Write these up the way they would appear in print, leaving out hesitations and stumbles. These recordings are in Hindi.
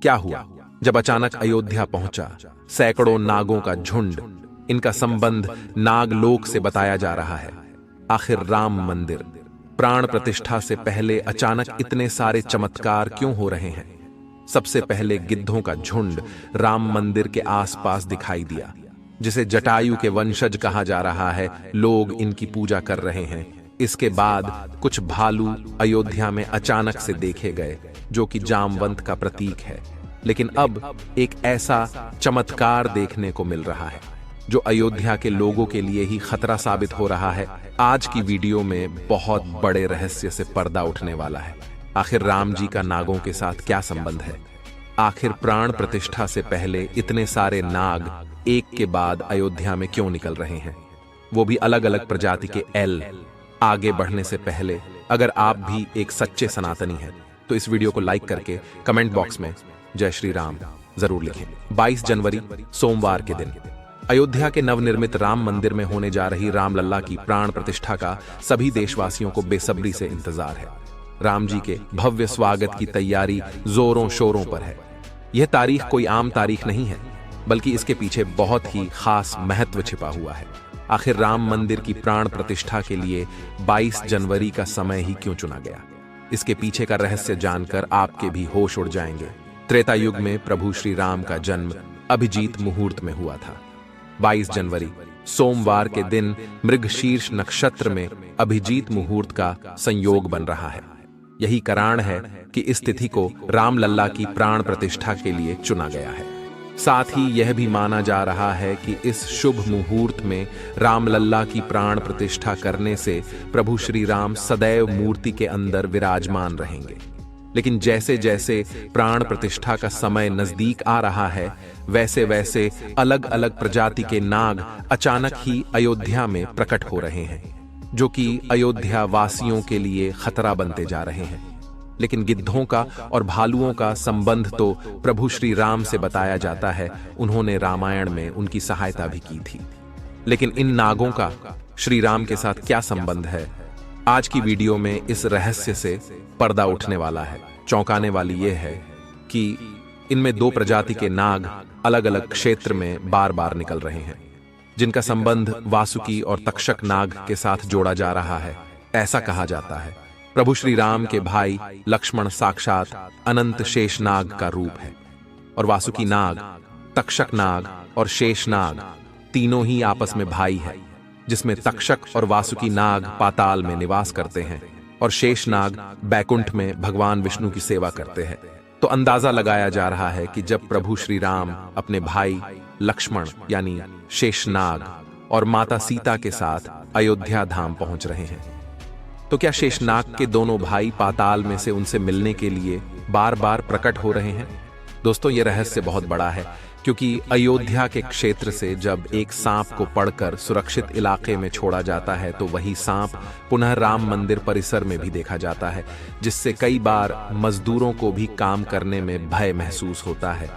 क्या हुआ जब अचानक अयोध्या पहुंचा? सैकड़ों नागों का झुंड, इनका संबंध नागलोक से बताया जा रहा है। आखिर राम मंदिर प्राण प्रतिष्ठा से पहले अचानक इतने सारे चमत्कार क्यों हो रहे हैं? सबसे पहले गिद्धों का झुंड राम मंदिर के आसपास दिखाई दिया, जिसे जटायु के वंशज कहा जा रहा है। लोग इनकी पूजा कर रहे हैं। इसके बाद कुछ भालू अयोध्या में अचानक से देखे गए, जो कि जामवंत का प्रतीक है। लेकिन अब एक ऐसा चमत्कार देखने को मिल रहा है जो अयोध्या के लोगों के लिए ही खतरा साबित हो रहा है। आज की वीडियो में बहुत बड़े रहस्य से पर्दा उठने वाला है। आखिर राम जी का नागों के साथ क्या संबंध है? आखिर प्राण प्रतिष्ठा से पहले इतने सारे नाग एक के बाद अयोध्या में क्यों निकल रहे हैं, वो भी अलग अलग प्रजाति के एल। आगे बढ़ने से पहले अगर आप भी एक सच्चे सनातनी हैं तो इस वीडियो को लाइक करके कमेंट बॉक्स में जय श्री राम जरूर लिखें। 22 जनवरी सोमवार के दिन अयोध्या के नवनिर्मित राम मंदिर में होने जा रही रामलला की प्राण प्रतिष्ठा का सभी देशवासियों को बेसब्री से इंतजार है। राम जी के भव्य स्वागत की तैयारी जोरों शोरों पर है। यह तारीख कोई आम तारीख नहीं है, बल्कि इसके पीछे बहुत ही खास महत्व छिपा हुआ है। आखिर राम मंदिर की प्राण प्रतिष्ठा के लिए 22 जनवरी का समय ही क्यों चुना गया? इसके पीछे का रहस्य जानकर आपके भी होश उड़ जाएंगे। त्रेता युग में प्रभु श्री राम का जन्म अभिजीत मुहूर्त में हुआ था। 22 जनवरी सोमवार के दिन मृगशीर्ष नक्षत्र में अभिजीत मुहूर्त का संयोग बन रहा है। यही कारण है कि इस तिथि को रामलला की प्राण प्रतिष्ठा के लिए चुना गया है। साथ ही यह भी माना जा रहा है कि इस शुभ मुहूर्त में रामलला की प्राण प्रतिष्ठा करने से प्रभु श्री राम सदैव मूर्ति के अंदर विराजमान रहेंगे। लेकिन जैसे जैसे प्राण प्रतिष्ठा का समय नजदीक आ रहा है, वैसे वैसे अलग अलग प्रजाति के नाग अचानक ही अयोध्या में प्रकट हो रहे हैं, जो कि अयोध्या वासियों के लिए खतरा बनते जा रहे हैं। लेकिन गिद्धों का और भालुओं का संबंध तो प्रभु श्री राम से बताया जाता है। उन्होंने रामायण में उनकी सहायता भी की थी। लेकिन इन नागों का श्री राम के साथ क्या संबंध है? आज की वीडियो में इस रहस्य से पर्दा उठने वाला है। चौंकाने वाली यह है कि इनमें दो प्रजाति के नाग अलग अलग क्षेत्र में बार बार निकल रहे हैं, जिनका संबंध वासुकी और तक्षक नाग के साथ जोड़ा जा रहा है। ऐसा कहा जाता है प्रभु श्री राम के भाई लक्ष्मण साक्षात अनंत शेषनाग का रूप है, और वासुकी नाग, तक्षक नाग और शेषनाग तीनों ही आपस में भाई है, जिसमें तक्षक और वासुकी नाग पाताल में निवास करते हैं और शेषनाग बैकुंठ में भगवान विष्णु की सेवा करते हैं। तो अंदाजा लगाया जा रहा है कि जब प्रभु श्री राम अपने भाई लक्ष्मण यानी शेषनाग और माता सीता के साथ अयोध्या धाम पहुंच रहे हैं, तो क्या शेषनाग के दोनों भाई पाताल में से उनसे मिलने के लिए बार बार प्रकट हो रहे हैं? दोस्तों, यह रहस्य बहुत बड़ा है, क्योंकि अयोध्या के क्षेत्र से जब एक सांप को पकड़कर सुरक्षित इलाके में छोड़ा जाता है, तो वही सांप पुनः राम मंदिर परिसर में भी देखा जाता है, जिससे कई बार मजदूरों को भी काम करने में भय महसूस होता है।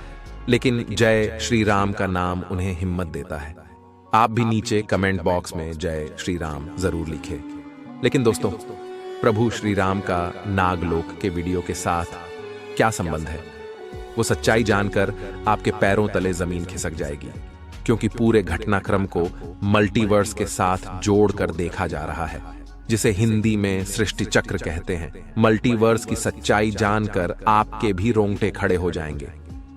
लेकिन जय श्री राम का नाम उन्हें हिम्मत देता है। आप भी नीचे कमेंट बॉक्स में जय श्री राम जरूर लिखें। लेकिन दोस्तों, प्रभु श्री राम का नागलोक के वीडियो के साथ क्या संबंध है? वो सच्चाई जानकर आपके पैरों तले जमीन खिसक जाएगी, क्योंकि पूरे घटनाक्रम को मल्टीवर्स के साथ जोड़कर देखा जा रहा है, जिसे हिंदी में सृष्टि चक्र कहते हैं। मल्टीवर्स की सच्चाई जानकर आपके भी रोंगटे खड़े हो जाएंगे।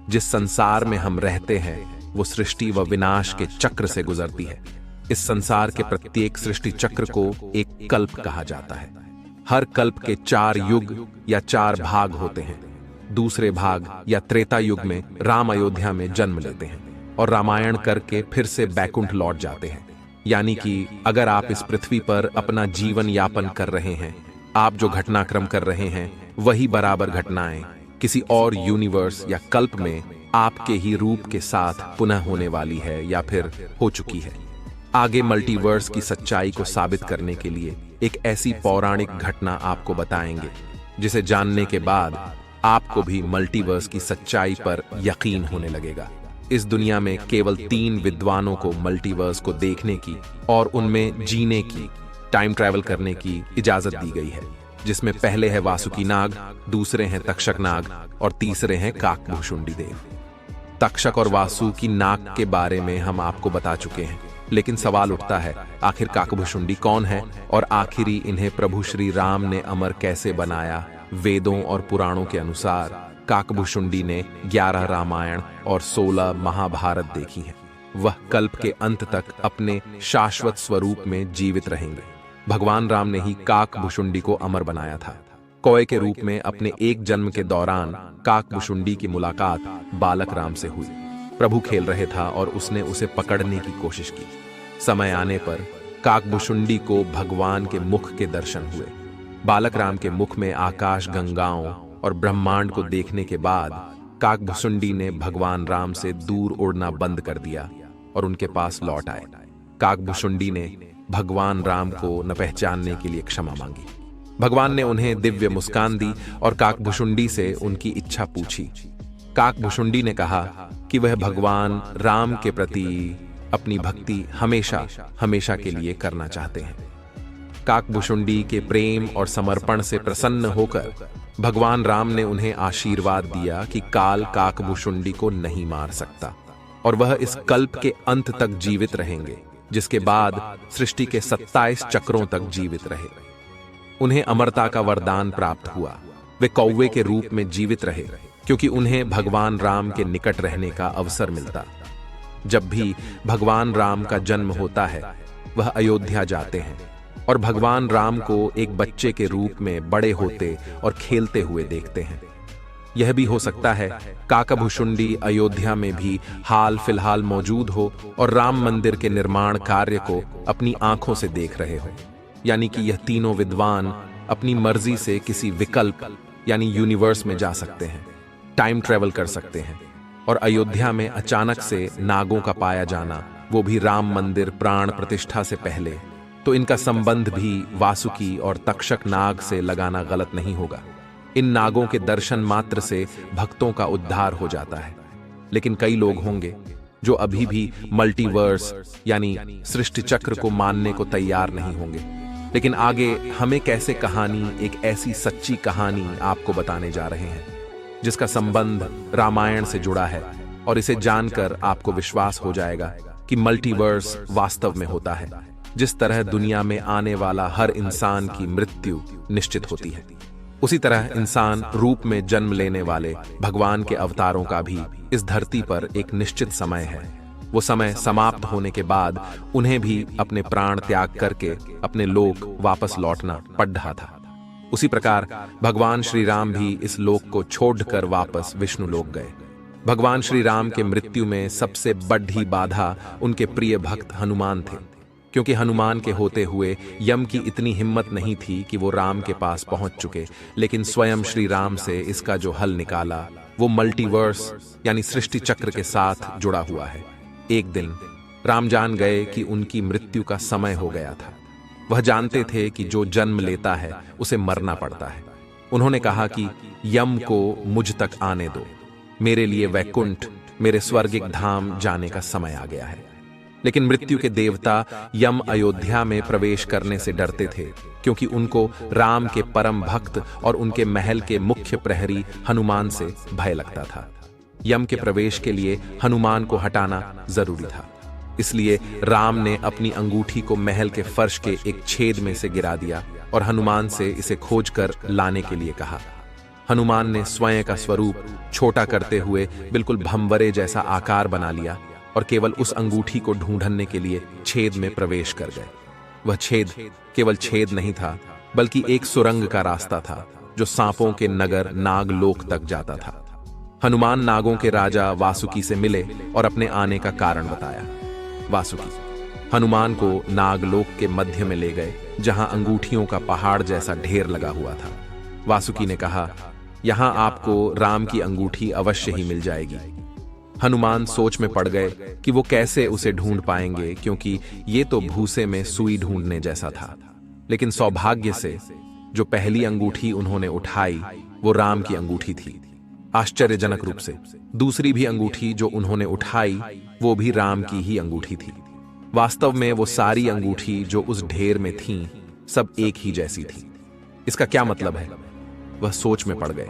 जिस संसार में हम रहते हैं वो सृष्टि व विनाश के चक्र से गुजरती है। इस संसार के प्रत्येक सृष्टि चक्र को एक कल्प कहा जाता है। हर कल्प के 4 युग या 4 भाग होते हैं। दूसरे भाग या त्रेता युग में राम अयोध्या में जन्म लेते हैं और रामायण करके फिर से बैकुंठ लौट जाते हैं। यानी कि अगर आप इस पृथ्वी पर अपना जीवन यापन कर रहे हैं, आप जो घटनाक्रम कर रहे हैं वही बराबर घटनाएं किसी और यूनिवर्स या कल्प में आपके ही रूप के साथ पुनः होने वाली है या फिर हो चुकी है। आगे मल्टीवर्स की सच्चाई को साबित करने के लिए एक ऐसी पौराणिक घटना आपको बताएंगे, जिसे जानने के बाद आपको भी मल्टीवर्स की सच्चाई पर यकीन होने लगेगा। इस दुनिया में केवल 3 विद्वानों को मल्टीवर्स को देखने की और उनमें जीने की, टाइम ट्रैवल करने की इजाजत दी गई है। जिसमें पहले है वासुकी नाग, दूसरे हैं तक्षक नाग और तीसरे हैं काकभुशुंडी देव। तक्षक और वासुकी नाग के बारे में हम आपको बता चुके हैं, लेकिन सवाल उठता है आखिर काकभुशुंडी कौन है और आखिरी इन्हें प्रभु श्री राम ने अमर कैसे बनाया। वेदों और पुराणों के अनुसार काकभुशुंडी ने 11 रामायण और 16 महाभारत देखी हैं। वह कल्प के अंत तक अपने शाश्वत स्वरूप में जीवित रहेंगे। भगवान राम ने ही काकभुशुंडी को अमर बनाया था। कौए के रूप में अपने एक जन्म के दौरान काकभुशुंडी की मुलाकात बालक राम से हुई। प्रभु खेल रहे था और उसने उसे पकड़ने की कोशिश की। समय आने पर काकभुशुंडी को भगवान के मुख के दर्शन हुए। बालक राम के मुख में आकाश गंगाओं और ब्रह्मांड को देखने के बाद काकभुशुंडी ने भगवान राम से दूर उड़ना बंद कर दिया और उनके पास लौट आए। काकभुशुंडी ने भगवान राम को न पहचानने के लिए क्षमा मांगी। भगवान ने उन्हें दिव्य मुस्कान दी और काकभुशुंडी से उनकी इच्छा पूछी। काकभुशुंडी ने कहा कि वह भगवान राम के प्रति अपनी भक्ति हमेशा हमेशा के लिए करना चाहते हैं। काकभुशुंडी के प्रेम और समर्पण से प्रसन्न होकर भगवान राम ने उन्हें आशीर्वाद दिया कि काल काकभुशुंडी को नहीं मार सकता और वह इस कल्प के अंत तक जीवित रहेंगे, जिसके बाद सृष्टि के 27 चक्रों तक जीवित रहे। उन्हें अमरता का वरदान प्राप्त हुआ। वे कौवे के रूप में जीवित रहे क्योंकि उन्हें भगवान राम के निकट रहने का अवसर मिलता। जब भी भगवान राम का जन्म होता है, वह अयोध्या जाते हैं और भगवान राम को एक बच्चे के रूप में बड़े होते और खेलते हुए देखते हैं। यह भी हो सकता है काकभुशुंडी अयोध्या में भी हाल फिलहाल मौजूद हो और राम मंदिर के निर्माण कार्य को अपनी आंखों से देख रहे हो। यानी कि यह तीनों विद्वान अपनी मर्जी से किसी विकल्प यानी यूनिवर्स में जा सकते हैं, टाइम ट्रेवल कर सकते हैं। और अयोध्या में अचानक से नागों का पाया जाना, वो भी राम मंदिर प्राण प्रतिष्ठा से पहले, तो इनका संबंध भी वासुकी और तक्षक नाग से लगाना गलत नहीं होगा। इन नागों के दर्शन मात्र से भक्तों का उद्धार हो जाता है। लेकिन कई लोग होंगे जो अभी भी मल्टीवर्स यानी सृष्टि चक्र को मानने को तैयार नहीं होंगे। लेकिन आगे हमें कैसे कहानी, एक ऐसी सच्ची कहानी आपको बताने जा रहे हैं जिसका संबंध रामायण से जुड़ा है, और इसे जानकर आपको विश्वास हो जाएगा कि मल्टीवर्स वास्तव में होता है। जिस तरह दुनिया में आने वाला हर इंसान की मृत्यु निश्चित होती है, उसी तरह इंसान रूप में जन्म लेने वाले भगवान के अवतारों का भी इस धरती पर एक निश्चित समय है। वो समय समाप्त होने के बाद उन्हें भी अपने प्राण त्याग करके अपने लोक वापस लौटना पड़ रहा था। उसी प्रकार भगवान श्री राम भी इस लोक को छोड़कर वापस विष्णु लोक गए। भगवान श्री राम के मृत्यु में सबसे बड़ी बाधा उनके प्रिय भक्त हनुमान थे, क्योंकि हनुमान के होते हुए यम की इतनी हिम्मत नहीं थी कि वो राम के पास पहुंच चुके। लेकिन स्वयं श्री राम से इसका जो हल निकाला वो मल्टीवर्स यानी सृष्टि चक्र के साथ जुड़ा हुआ है। एक दिन राम जान गए कि उनकी मृत्यु का समय हो गया था। वह जानते थे कि जो जन्म लेता है उसे मरना पड़ता है। उन्होंने कहा कि यम को मुझ तक आने दो, मेरे लिए वैकुंठ, मेरे स्वर्गिक धाम जाने का समय आ गया है। लेकिन मृत्यु के देवता यम अयोध्या में प्रवेश करने से डरते थे, क्योंकि उनको राम के परम भक्त और उनके महल के मुख्य प्रहरी हनुमान से भय लगता था। यम के प्रवेश के लिए हनुमान को हटाना जरूरी था। इसलिए राम ने अपनी अंगूठी को महल के फर्श के एक छेद में से गिरा दिया और हनुमान से इसे खोजकर लाने के लिए कहा। हनुमान ने स्वयं का स्वरूप छोटा करते हुए बिल्कुल भंवरे जैसा आकार बना लिया और केवल उस अंगूठी को ढूंढने के लिए छेद में प्रवेश कर गए। वह छेद केवल छेद नहीं था, बल्कि एक सुरंग का रास्ता था जो सांपों के नगर नागलोक तक जाता था। हनुमान नागों के राजा वासुकी से मिले और अपने आने का कारण बताया। वासुकी हनुमान को नागलोक के मध्य में ले गए, जहां अंगूठियों का पहाड़ जैसा ढेर लगा हुआ था। वासुकी ने कहा, यहां आपको राम की अंगूठी अवश्य ही मिल जाएगी। हनुमान सोच में पड़ गए कि वो कैसे उसे ढूंढ पाएंगे, क्योंकि ये तो भूसे में सुई ढूंढने जैसा था। लेकिन सौभाग्य से जो पहली अंगूठी उन्होंने उठाई वो राम की अंगूठी थी। आश्चर्यजनक रूप से दूसरी भी अंगूठी जो उन्होंने उठाई वो भी राम की ही अंगूठी थी। वास्तव में वो सारी अंगूठी जो उस ढेर में थीं, सब एक ही जैसी थी। इसका क्या मतलब है? वह सोच में पड़ गए।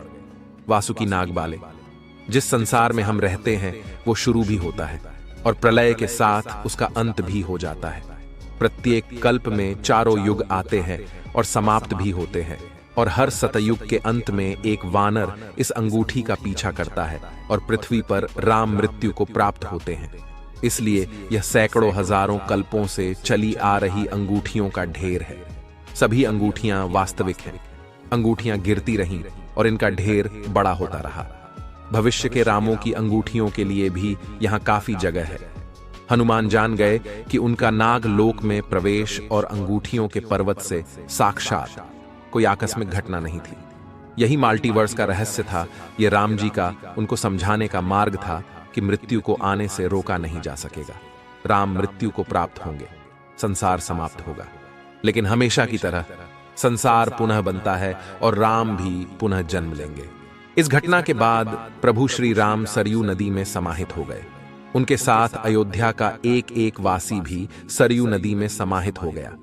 वासुकी नागबाले, जिस संसार में हम रहते हैं वो शुरू भी होता है और प्रलय के साथ उसका अंत भी हो जाता है। प्रत्येक कल्प में चारों युग आते हैं और समाप्त भी होते हैं, और हर सतयुग के अंत में एक वानर इस अंगूठी का पीछा करता है और पृथ्वी पर राम मृत्यु को प्राप्त होते हैं। इसलिए यह सैकड़ों हजारों कल्पों से चली आ रही अंगूठियों का ढेर है। सभी अंगूठियां वास्तविक हैं। अंगूठियां गिरती रहीं और इनका ढेर बड़ा होता रहा। भविष्य के रामों की अंगूठियों के लिए भी यहाँ काफी जगह है। हनुमान जान गए कि उनका नाग लोक में प्रवेश और अंगूठियों के पर्वत से साक्षात कोई आकस्मिक घटना नहीं थी। यही मल्टीवर्स का रहस्य था। यह राम जी का उनको समझाने का मार्ग था कि मृत्यु को आने से रोका नहीं जा सकेगा। राम मृत्यु को प्राप्त होंगे, संसार समाप्त होगा, लेकिन हमेशा की तरह संसार पुनः बनता है और राम भी पुनः जन्म लेंगे। इस घटना के बाद प्रभु श्री राम सरयू नदी में समाहित हो गए। उनके साथ अयोध्या का एक एक वासी भी सरयू नदी में समाहित हो गया।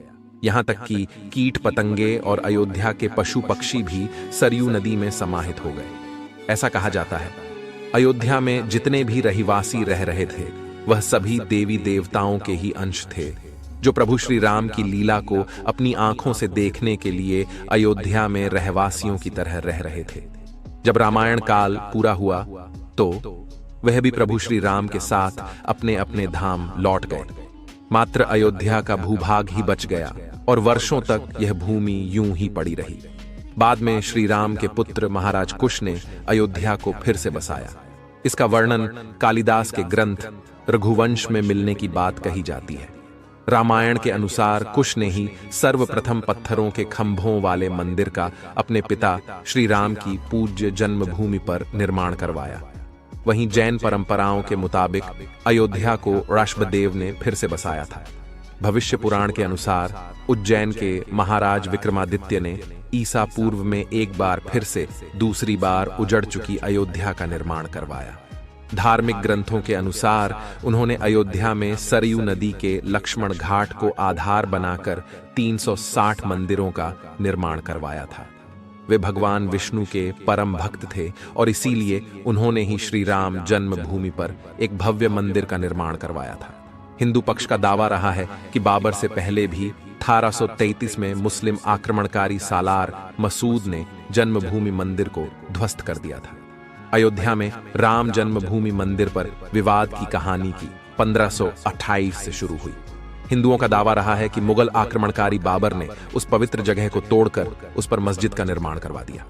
यहां तक कि कीट पतंगे और अयोध्या के पशु पक्षी भी सरयू नदी में समाहित हो गए। ऐसा कहा जाता है अयोध्या में जितने भी रहिवासी रह रहे थे वह सभी देवी देवताओं के ही अंश थे, जो प्रभु श्री राम की लीला को अपनी आंखों से देखने के लिए अयोध्या में रहवासियों की तरह रह रहे थे। जब रामायण काल पूरा हुआ तो वह भी प्रभु श्री राम के साथ अपने अपने धाम लौट गए। मात्र अयोध्या का भूभाग ही बच गया और वर्षों तक यह भूमि यूं ही पड़ी रही। बाद में श्री राम के पुत्र महाराज कुश ने अयोध्या को फिर से बसाया। इसका वर्णन कालिदास के ग्रंथ रघुवंश में मिलने की बात कही जाती है। रामायण के अनुसार कुश ने ही सर्वप्रथम पत्थरों के खंभों वाले मंदिर का अपने पिता श्री राम की पूज्य जन्मभूमि पर निर्माण करवाया। वहीं जैन परंपराओं के मुताबिक अयोध्या को ऋषभदेव ने फिर से बसाया था। भविष्य पुराण के अनुसार उज्जैन के महाराज विक्रमादित्य ने ईसा पूर्व में एक बार फिर से दूसरी बार उजड़ चुकी अयोध्या का निर्माण करवाया। धार्मिक ग्रंथों के अनुसार उन्होंने अयोध्या में सरयू नदी के लक्ष्मण घाट को आधार बनाकर 360 मंदिरों का निर्माण करवाया था। वे भगवान विष्णु के परम भक्त थे और इसीलिए उन्होंने ही श्री राम जन्मभूमि पर एक भव्य मंदिर का निर्माण करवाया था। हिंदू पक्ष का दावा रहा है कि बाबर से पहले भी 1833 में मुस्लिम आक्रमणकारी सालार मसूद ने जन्मभूमि मंदिर को ध्वस्त कर दिया था। अयोध्या में राम जन्मभूमि मंदिर पर विवाद की कहानी की 1528 से शुरू हुई। हिंदुओं का दावा रहा है कि मुगल आक्रमणकारी बाबर ने उस पवित्र जगह को तोड़कर उस पर मस्जिद का निर्माण करवा दिया।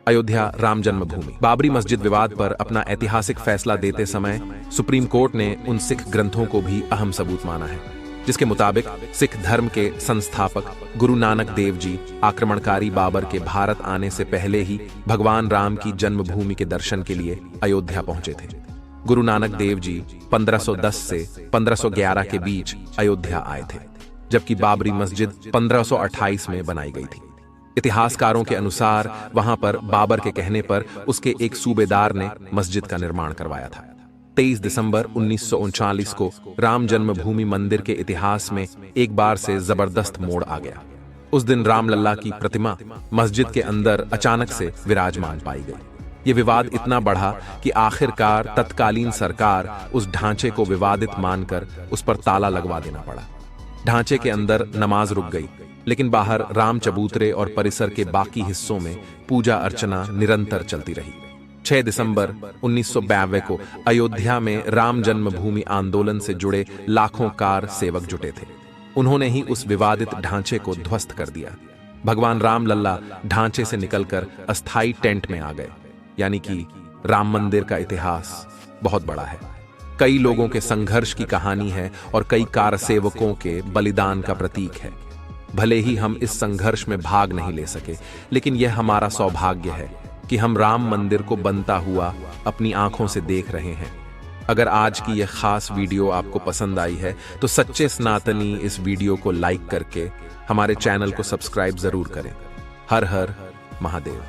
अयोध्या राम जन्मभूमि। बाबरी मस्जिद विवाद पर अपना ऐतिहासिक फैसला देते समय सुप्रीम कोर्ट ने उन सिख ग्रंथों को भी अहम सबूत माना है, जिसके मुताबिक सिख धर्म के संस्थापक गुरु नानक देव जी आक्रमणकारी बाबर के भारत आने से पहले ही भगवान राम की जन्मभूमि के दर्शन के लिए अयोध्या पहुंचे थे। गुरु नानक देव जी 1510 से 1511 के बीच अयोध्या आए थे, जबकि बाबरी मस्जिद 1528 में बनाई गई थी। इतिहासकारों के अनुसार वहां पर बाबर के कहने पर उसके एक सूबेदार ने मस्जिद का निर्माण करवाया था। 23 दिसंबर 1939 को राम जन्मभूमि मंदिर के इतिहास में एक बार से जबरदस्त मोड़ आ गया। उस दिन रामलल्ला की प्रतिमा मस्जिद के अंदर अचानक से विराजमान पाई गई। ये विवाद इतना बढ़ा कि आखिरकार तत्कालीन सरकार उस ढांचे को विवादित मानकर उस पर ताला लगवा देना पड़ा। ढांचे के अंदर नमाज रुक गई, लेकिन बाहर राम चबूतरे और परिसर के बाकी हिस्सों में पूजा अर्चना निरंतर चलती रही। 6 दिसंबर 1992 को अयोध्या में राम जन्मभूमि आंदोलन से जुड़े लाखों कार सेवक जुटे थे। उन्होंने ही उस विवादित ढांचे को ध्वस्त कर दिया। भगवान रामलल्ला ढांचे से निकलकर अस्थायी टेंट में आ गए। यानी कि राम मंदिर का इतिहास बहुत बड़ा है। कई लोगों के संघर्ष की कहानी है और कई कारसेवकों के बलिदान का प्रतीक है। भले ही हम इस संघर्ष में भाग नहीं ले सके, लेकिन यह हमारा सौभाग्य है कि हम राम मंदिर को बनता हुआ अपनी आंखों से देख रहे हैं। अगर आज की यह खास वीडियो आपको पसंद आई है तो सच्चे सनातनी इस वीडियो को लाइक करके हमारे चैनल को सब्सक्राइब जरूर करें। हर हर महादेव।